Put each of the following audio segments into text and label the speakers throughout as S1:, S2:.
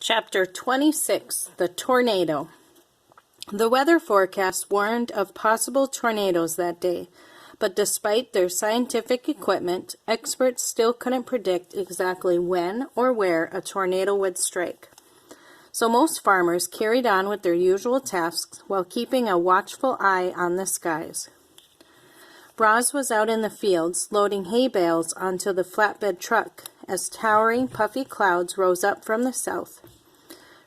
S1: Chapter 26, The Tornado. The weather forecast warned of possible tornadoes that day, but despite their scientific equipment, experts still couldn't predict exactly when or where a tornado would strike. So most farmers carried on with their usual tasks while keeping a watchful eye on the skies. Roz was out in the fields, loading hay bales onto the flatbed truck as towering, puffy clouds rose up from the south.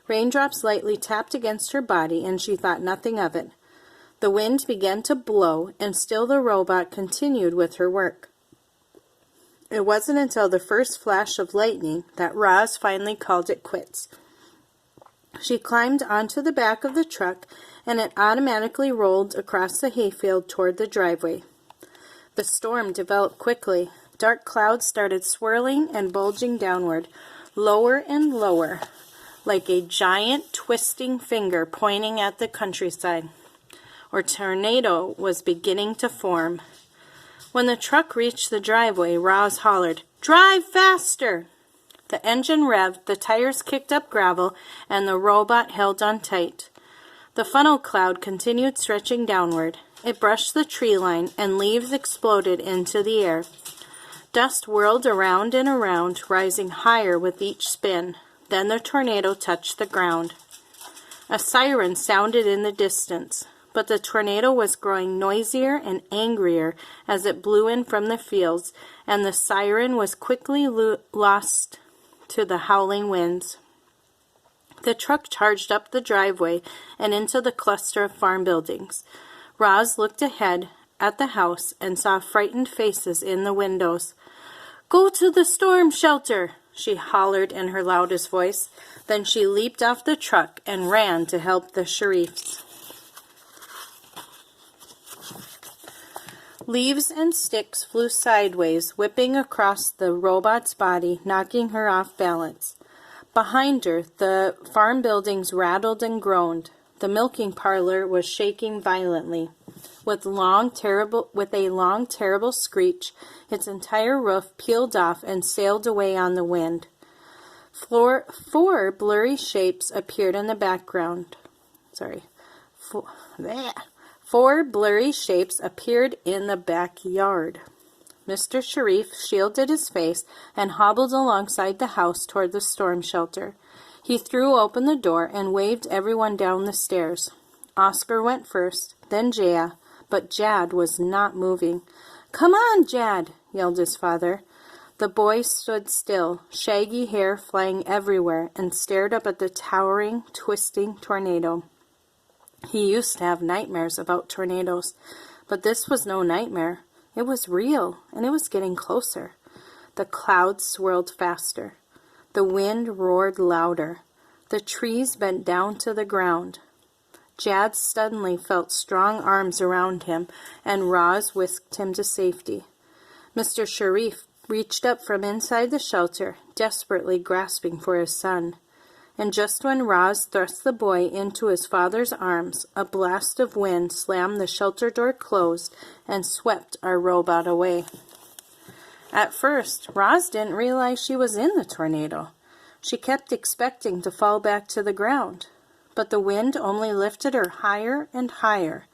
S1: Raindrops lightly tapped against her body, and she thought nothing of it. The wind began to blow, and still the robot continued with her work. It wasn't until the first flash of lightning that Roz finally called it quits. She climbed onto the back of the truck, and it automatically rolled across the hayfield toward the driveway. The storm developed quickly. Dark clouds started swirling and bulging downward, lower and lower, like a giant twisting finger pointing at the countryside. A tornado was beginning to form. When the truck reached the driveway, Roz hollered, "Drive faster!" The engine revved, the tires kicked up gravel, and the robot held on tight. The funnel cloud continued stretching downward. It brushed the tree line, and leaves exploded into the air. Dust whirled around and around, rising higher with each spin. Then the tornado touched the ground. A siren sounded in the distance, but the tornado was growing noisier and angrier as it blew in from the fields, and the siren was quickly lost to the howling winds. The truck charged up the driveway and into the cluster of farm buildings. Roz looked ahead at the house and saw frightened faces in the windows. "Go to the storm shelter!" she hollered in her loudest voice. Then she leaped off the truck and ran to help the Sharifs. Leaves and sticks flew sideways, whipping across the robot's body, knocking her off balance. Behind her, the farm buildings rattled and groaned. The milking parlor was shaking violently. With a long, terrible screech, its entire roof peeled off and sailed away on the wind. Four blurry shapes appeared in the background. Four blurry shapes appeared in the backyard. Mr. Sharif shielded his face and hobbled alongside the house toward the storm shelter. He threw open the door and waved everyone down the stairs. Oscar went first, then Jaya, but Jad was not moving. "Come on, Jad!" yelled his father. The boy stood still, shaggy hair flying everywhere, and stared up at the towering, twisting tornado. He used to have nightmares about tornadoes, but this was no nightmare. It was real, and it was getting closer. The clouds swirled faster. The wind roared louder. The trees bent down to the ground. Jad suddenly felt strong arms around him, and Roz whisked him to safety. Mr. Sharif reached up from inside the shelter, desperately grasping for his son. And just when Roz thrust the boy into his father's arms, a blast of wind slammed the shelter door closed and swept our robot away. At first, Roz didn't realize she was in the tornado. She kept expecting to fall back to the ground, but the wind only lifted her higher and higher.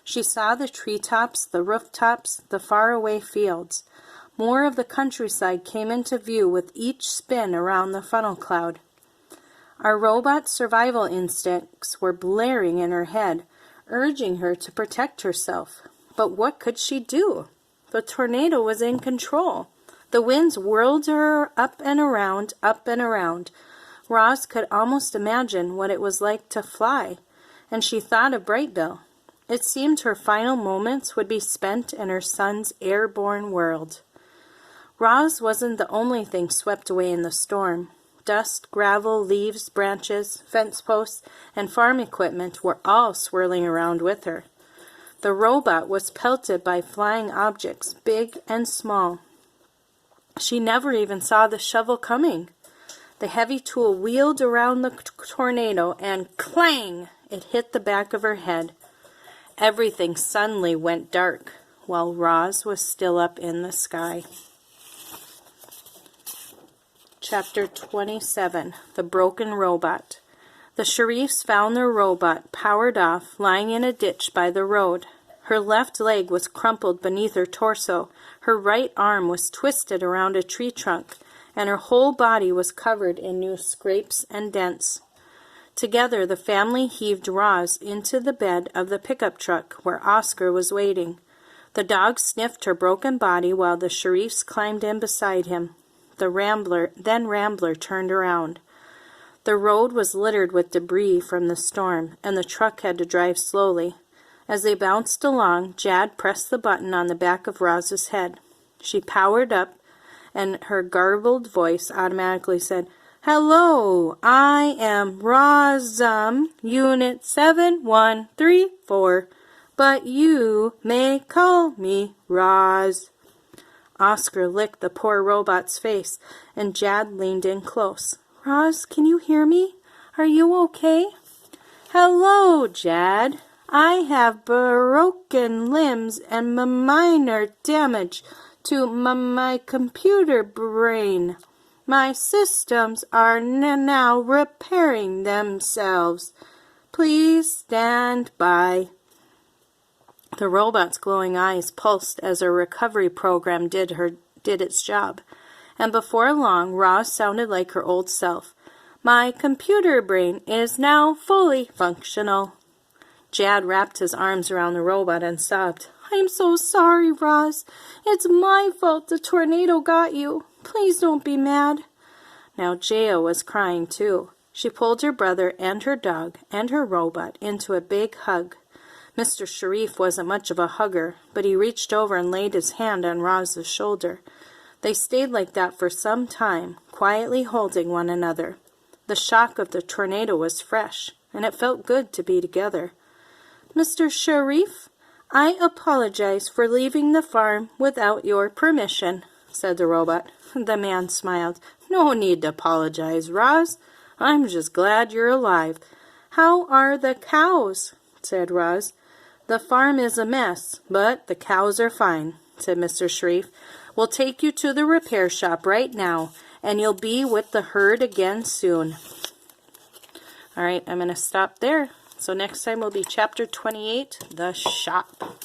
S1: She saw the treetops, the rooftops, the faraway fields. More of the countryside came into view with each spin around the funnel cloud. Our robot's survival instincts were blaring in her head, urging her to protect herself. But what could she do? The tornado was in control. The winds whirled her up and around, up and around. Roz could almost imagine what it was like to fly, and she thought of Brightville. It seemed her final moments would be spent in her son's airborne world. Roz wasn't the only thing swept away in the storm. Dust, gravel, leaves, branches, fence posts, and farm equipment were all swirling around with her. The robot was pelted by flying objects, big and small. She never even saw the shovel coming. The heavy tool wheeled around the tornado, and clang! It hit the back of her head. Everything suddenly went dark, while Roz was still up in the sky. Chapter 27, The Broken Robot. The Sharifs found their robot, powered off, lying in a ditch by the road. Her left leg was crumpled beneath her torso, her right arm was twisted around a tree trunk, and her whole body was covered in new scrapes and dents. Together the family heaved Roz into the bed of the pickup truck where Oscar was waiting. The dog sniffed her broken body while the Sharifs climbed in beside him. The Rambler turned around. The road was littered with debris from the storm, and the truck had to drive slowly. As they bounced along, Jad pressed the button on the back of Roz's head. She powered up, and her garbled voice automatically said, "Hello, I am Rozum, Unit 7134, but you may call me Roz." Oscar licked the poor robot's face, and Jad leaned in close. "Roz, can you hear me? Are you okay?" "Hello, Jad. I have broken limbs and minor damage to my computer brain. My systems are now repairing themselves. Please stand by." The robot's glowing eyes pulsed as a recovery program did its job, and before long Roz sounded like her old self. "My computer brain is now fully functional." Jad wrapped his arms around the robot and sobbed. "I'm so sorry, Roz. It's my fault the tornado got you. Please don't be mad." Now Jaya was crying too. She pulled her brother and her dog and her robot into a big hug. Mr. Sharif wasn't much of a hugger, but he reached over and laid his hand on Roz's shoulder. They stayed like that for some time, quietly holding one another. The shock of the tornado was fresh, and it felt good to be together. "Mr. Sharif, I apologize for leaving the farm without your permission," said the robot. The man smiled. "No need to apologize, Roz. I'm just glad you're alive." "How are the cows?" said Roz. "The farm is a mess, but the cows are fine," said Mr. Sharif. "We'll take you to the repair shop right now, and you'll be with the herd again soon." All right, I'm going to stop there. So next time will be Chapter 28, The Shop.